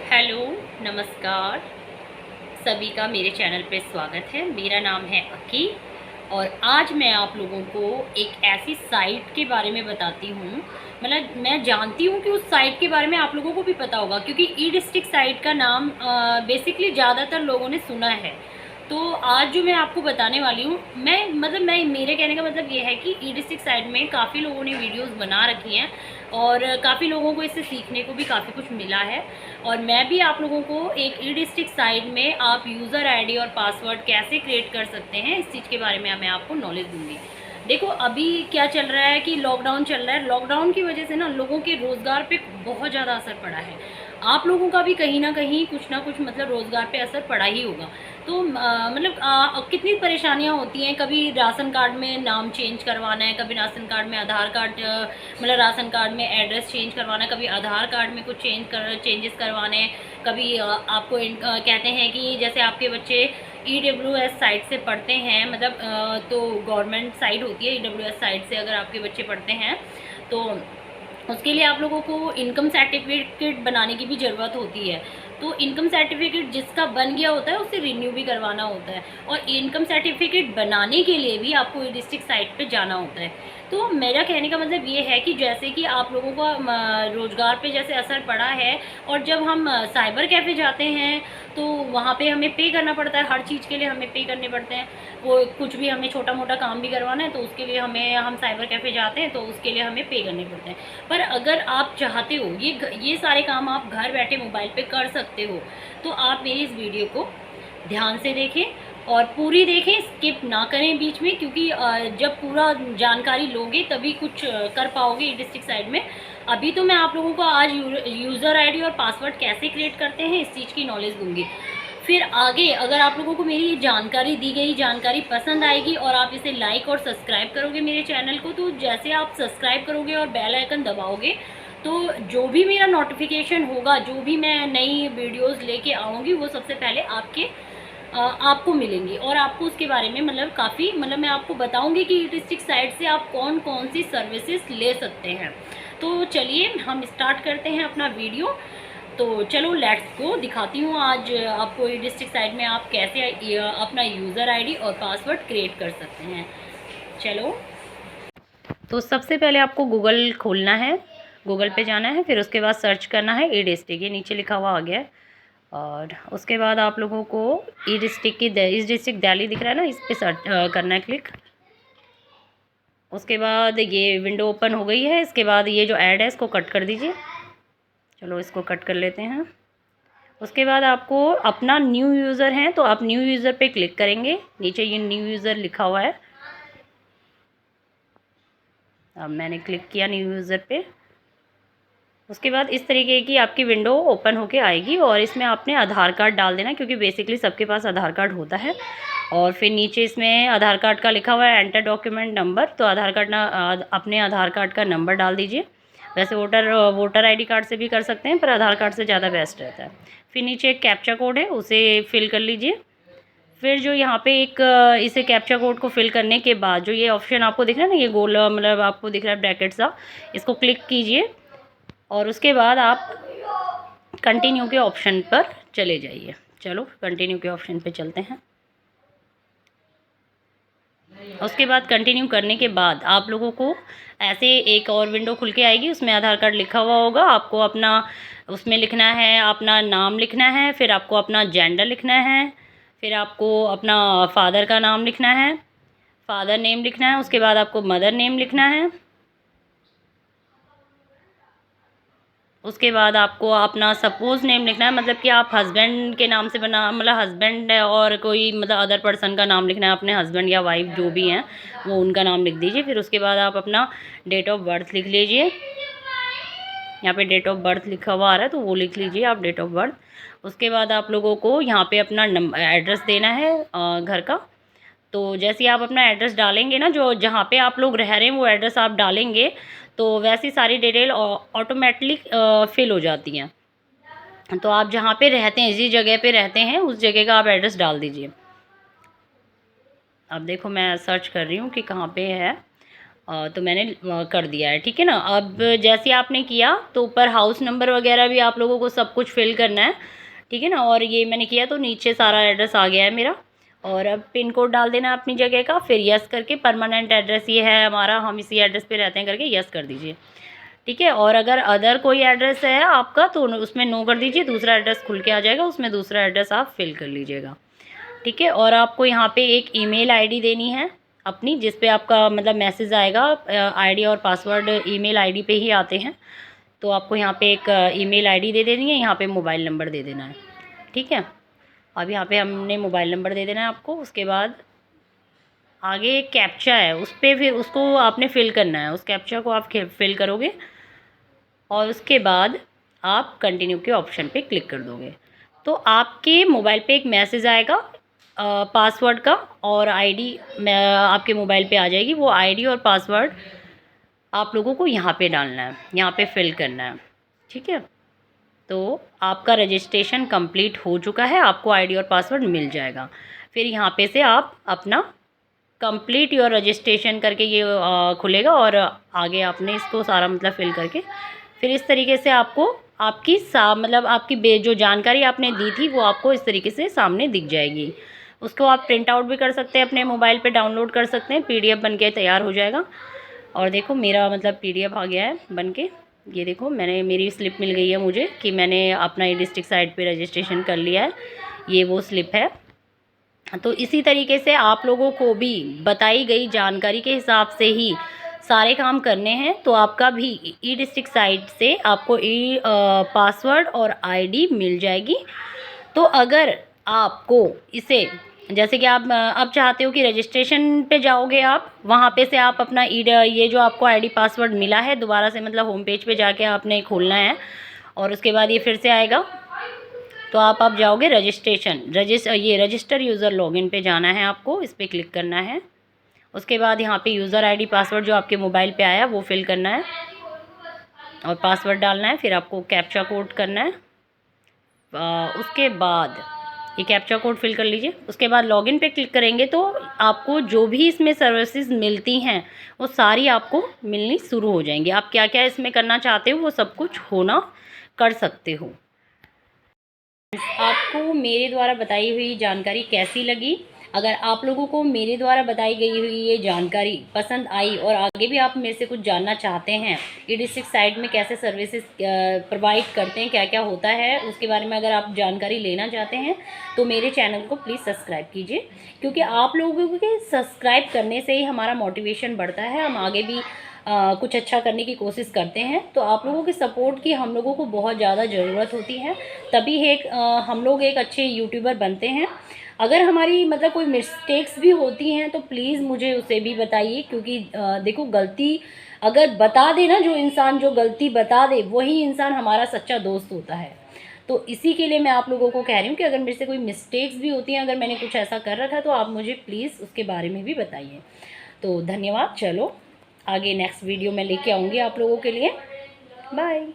Hello, नमस्कार। सभी का मेरे चैनल पे स्वागत है। मेरा नाम है अकी और आज मैं आप लोगों को एक ऐसी साइट के बारे में बताती हूँ। मतलब मैं जानती हूँ कि उस साइट के बारे में आप लोगों को भी पता होगा, क्योंकि ई डिस्ट्रिक्ट साइट का नाम बेसिकली ज़्यादातर लोगों ने सुना है। तो आज जो मैं आपको बताने वाली हूँ, मैं मेरे कहने का मतलब ये है कि ई डिस्ट्रिक्ट साइट में काफ़ी लोगों ने वीडियोस बना रखी हैं और काफ़ी लोगों को इससे सीखने को भी काफ़ी कुछ मिला है। और मैं भी आप लोगों को एक ई डिस्ट्रिक्ट साइट में आप यूज़र आईडी और पासवर्ड कैसे क्रिएट कर सकते हैं, इस चीज़ के बारे में मैं आपको नॉलेज दूंगी। देखो, अभी क्या चल रहा है कि लॉकडाउन चल रहा है। लॉकडाउन की वजह से ना लोगों के रोज़गार पे बहुत ज़्यादा असर पड़ा है। आप लोगों का भी कहीं ना कहीं कुछ ना कुछ मतलब रोज़गार पे असर पड़ा ही होगा। तो कितनी परेशानियाँ होती हैं। कभी राशन कार्ड में नाम चेंज करवाना है, कभी राशन कार्ड में आधार कार्ड राशन कार्ड में एड्रेस चेंज करवाना है, कभी आधार कार्ड में कुछ चेंजेस करवाने हैं। कभी आपको कहते हैं कि जैसे आपके बच्चे EWS साइट से पढ़ते हैं, तो गवर्नमेंट साइट होती है EWS साइट से, अगर आपके बच्चे पढ़ते हैं तो उसके लिए आप लोगों को इनकम सर्टिफिकेट बनाने की भी ज़रूरत होती है। तो इनकम सर्टिफिकेट जिसका बन गया होता है उसे रिन्यू भी करवाना होता है, और इनकम सर्टिफिकेट बनाने के लिए भी आपको डिस्ट्रिक्ट साइट पे जाना होता है। तो मेरा कहने का मतलब ये है कि जैसे कि आप लोगों का रोज़गार पे जैसे असर पड़ा है, और जब हम साइबर कैफ़े जाते हैं तो वहाँ पे हमें पे करना पड़ता है। हर चीज़ के लिए हमें पे करने पड़ते हैं। वो कुछ भी हमें छोटा मोटा काम भी करवाना है तो उसके लिए हम साइबर कैफ़े जाते हैं तो उसके लिए हमें पे करने पड़ते हैं। पर अगर आप चाहते हो ये सारे काम आप घर बैठे मोबाइल पे कर सकते हो, तो आप मेरी इस वीडियो को ध्यान से देखें और पूरी देखें, स्किप ना करें बीच में, क्योंकि जब पूरा जानकारी लोगे तभी कुछ कर पाओगे डिस्ट्रिक्ट साइड में। अभी तो मैं आप लोगों को आज यूज़र आईडी और पासवर्ड कैसे क्रिएट करते हैं इस चीज़ की नॉलेज दूंगी। फिर आगे अगर आप लोगों को मेरी ये जानकारी दी गई जानकारी पसंद आएगी और आप इसे लाइक और सब्सक्राइब करोगे मेरे चैनल को, तो जैसे आप सब्सक्राइब करोगे और बेल आइकन दबाओगे तो जो भी मेरा नोटिफिकेशन होगा, जो भी मैं नई वीडियोस लेके आऊँगी, वो सबसे पहले आपको मिलेंगी। और आपको उसके बारे में काफ़ी मैं आपको बताऊंगी कि डिस्ट्रिक्ट साइड से आप कौन कौन सी सर्विसेज ले सकते हैं। तो चलिए हम स्टार्ट करते हैं अपना वीडियो। तो चलो लेट्स गो, दिखाती हूँ आज आपको डिस्ट्रिक्ट साइड में आप कैसे अपना यूज़र आईडी और पासवर्ड क्रिएट कर सकते हैं। चलो, तो सबसे पहले आपको गूगल खोलना है, गूगल पे जाना है, फिर उसके बाद सर्च करना है ई डिस्ट्रिक्ट, ये नीचे लिखा हुआ आ गया है। और उसके बाद आप लोगों को ई डिस्ट्रिक्ट दिल्ली दिख रहा है ना, इस पर सर्च करना है, क्लिक। उसके बाद ये विंडो ओपन हो गई है। इसके बाद ये जो ऐड है इसको कट कर दीजिए। चलो इसको कट कर लेते हैं। उसके बाद आपको अपना न्यू यूज़र है तो आप न्यू यूज़र पे क्लिक करेंगे। नीचे ये न्यू यूज़र लिखा हुआ है, अब मैंने क्लिक किया न्यू यूज़र पे। उसके बाद इस तरीके की आपकी विंडो ओपन होके आएगी और इसमें आपने आधार कार्ड डाल देना, क्योंकि बेसिकली सबके पास आधार कार्ड होता है। और फिर नीचे इसमें आधार कार्ड का लिखा हुआ है एंटर डॉक्यूमेंट नंबर, तो अपने आधार कार्ड का नंबर डाल दीजिए। वैसे वोटर आईडी कार्ड से भी कर सकते हैं, पर आधार कार्ड से ज़्यादा बेस्ट रहता है। फिर नीचे एक कैप्चा कोड है, उसे फिल कर लीजिए। फिर जो यहाँ पे इसे कैप्चा कोड को फिल करने के बाद जो ये ऑप्शन आपको दिख रहा है ना, ये गोल आपको दिख रहा है ब्रैकेट सा, इसको क्लिक कीजिए और उसके बाद आप कंटिन्यू के ऑप्शन पर चले जाइए। चलो कंटिन्यू के ऑप्शन पे चलते हैं। उसके बाद कंटिन्यू करने के बाद आप लोगों को ऐसे एक और विंडो खुल के आएगी, उसमें आधार कार्ड लिखा हुआ होगा। आपको अपना उसमें लिखना है, अपना नाम लिखना है, फिर आपको अपना जेंडर लिखना है, फिर आपको अपना फादर का नाम लिखना है, फादर नेम लिखना है। उसके बाद आपको मदर नेम लिखना है। उसके बाद आपको अपना सपोज़ नेम लिखना है, मतलब कि आप हस्बैंड के नाम से बना हस्बैंड और कोई अदर पर्सन का नाम लिखना है, अपने हस्बैंड या वाइफ जो भी हैं वो उनका नाम लिख दीजिए। फिर उसके बाद आप अपना डेट ऑफ बर्थ लिख लीजिए। यहाँ पे डेट ऑफ बर्थ लिखा हुआ आ रहा है तो वो लिख लीजिए आप, डेट ऑफ बर्थ। उसके बाद आप लोगों को यहाँ पे अपना एड्रेस देना है घर का। तो जैसे ही आप अपना एड्रेस डालेंगे ना, जो जहाँ पे आप लोग रह रहे हैं वो एड्रेस आप डालेंगे, तो वैसी सारी डिटेल ऑटोमेटिकली फिल हो जाती हैं। तो आप जहाँ पे रहते हैं, जिस जगह पे रहते हैं उस जगह का आप एड्रेस डाल दीजिए। अब देखो मैं सर्च कर रही हूँ कि कहाँ पे है। तो मैंने कर दिया है, ठीक है ना। अब जैसे आपने किया तो ऊपर हाउस नंबर वगैरह भी आप लोगों को सब कुछ फिल करना है, ठीक है ना। और ये मैंने किया तो नीचे सारा एड्रेस आ गया है मेरा। और अब पिन कोड डाल देना है अपनी जगह का, फिर यस करके परमानेंट एड्रेस ये है हमारा, हम इसी एड्रेस पे रहते हैं करके यस कर दीजिए, ठीक है। और अगर अदर कोई एड्रेस है आपका तो उसमें नो कर दीजिए, दूसरा एड्रेस खुल के आ जाएगा, उसमें दूसरा एड्रेस आप फिल कर लीजिएगा, ठीक है। और आपको यहाँ पे एक ईमेल आईडी देनी है अपनी, जिस पे आपका मतलब मैसेज आएगा। आईडी और पासवर्ड ईमेल आईडी पे ही आते हैं, तो आपको यहाँ पे एक ईमेल आईडी दे देनी है, यहाँ पे मोबाइल नंबर दे देना है, ठीक है। अब यहाँ पे हमने मोबाइल नंबर दे देना है आपको। उसके बाद आगे एक कैप्चा है, उस पर फिर उसको आपने फ़िल करना है, उस कैप्चा को आप फिल करोगे और उसके बाद आप कंटिन्यू के ऑप्शन पे क्लिक कर दोगे तो आपके मोबाइल पे एक मैसेज आएगा पासवर्ड का, और आईडी आपके मोबाइल पे आ जाएगी। वो आईडी और पासवर्ड आप लोगों को यहाँ पे डालना है, यहाँ पे फिल करना है, ठीक है। तो आपका रजिस्ट्रेशन कंप्लीट हो चुका है, आपको आईडी और पासवर्ड मिल जाएगा। फिर यहाँ पे से आप अपना कंप्लीट योर रजिस्ट्रेशन करके ये खुलेगा, और आगे आपने इसको सारा मतलब फिल करके फिर इस तरीके से आपको आपकी मतलब आपकी जो जानकारी आपने दी थी वो आपको इस तरीके से सामने दिख जाएगी। उसको आप प्रिंट आउट भी कर सकते हैं, अपने मोबाइल पे डाउनलोड कर सकते हैं, पीडीएफ बन के तैयार हो जाएगा। और देखो मेरा मतलब पीडीएफ आ गया है बन के, ये देखो मेरी स्लिप मिल गई है मुझे कि मैंने अपना ई डिस्ट्रिक्ट साइट पे रजिस्ट्रेशन कर लिया है, ये वो स्लिप है। तो इसी तरीके से आप लोगों को भी बताई गई जानकारी के हिसाब से ही सारे काम करने हैं। तो आपका भी ई डिस्ट्रिक्ट साइट से आपको पासवर्ड और आईडी मिल जाएगी। तो अगर आपको इसे जैसे कि आप अब चाहते हो कि रजिस्ट्रेशन पे जाओगे आप, वहाँ पे से आप अपना ये जो आपको आईडी पासवर्ड मिला है दोबारा से मतलब होम पेज पे जाके आपने खोलना है, और उसके बाद ये फिर से आएगा। तो आप जाओगे ये रजिस्टर यूज़र लॉगिन पे जाना है आपको, इस पर क्लिक करना है। उसके बाद यहाँ पे यूज़र आईडी पासवर्ड जो आपके मोबाइल पे आया वो फिल करना है और पासवर्ड डालना है। फिर आपको कैप्चा कोड करना है। उसके बाद ये कैप्चा कोड फिल कर लीजिए। उसके बाद लॉगिन पे क्लिक करेंगे तो आपको जो भी इसमें सर्विसेज मिलती हैं वो सारी आपको मिलनी शुरू हो जाएंगी। आप क्या क्या इसमें करना चाहते हो वो सब कुछ होना कर सकते हो। आपको मेरे द्वारा बताई हुई जानकारी कैसी लगी? अगर आप लोगों को मेरे द्वारा बताई गई हुई ये जानकारी पसंद आई और आगे भी आप मेरे से कुछ जानना चाहते हैं, ई डिस्ट्रिक्ट साइट में कैसे सर्विसेज प्रोवाइड करते हैं, क्या क्या होता है, उसके बारे में अगर आप जानकारी लेना चाहते हैं तो मेरे चैनल को प्लीज़ सब्सक्राइब कीजिए, क्योंकि आप लोगों के सब्सक्राइब करने से ही हमारा मोटिवेशन बढ़ता है, हम आगे भी कुछ अच्छा करने की कोशिश करते हैं। तो आप लोगों के सपोर्ट की हम लोगों को बहुत ज़्यादा ज़रूरत होती है, तभी हम लोग एक अच्छे यूट्यूबर बनते हैं। अगर हमारी मतलब कोई मिस्टेक्स भी होती हैं तो प्लीज़ मुझे उसे भी बताइए, क्योंकि देखो गलती अगर बता दे ना, जो इंसान जो गलती बता दे वही इंसान हमारा सच्चा दोस्त होता है। तो इसी के लिए मैं आप लोगों को कह रही हूँ कि अगर मेरे से कोई मिस्टेक्स भी होती हैं, अगर मैंने कुछ ऐसा कर रखा है तो आप मुझे प्लीज़ उसके बारे में भी बताइए। तो धन्यवाद। चलो आगे नेक्स्ट वीडियो में लेके आऊँगी आप लोगों के लिए। बाय।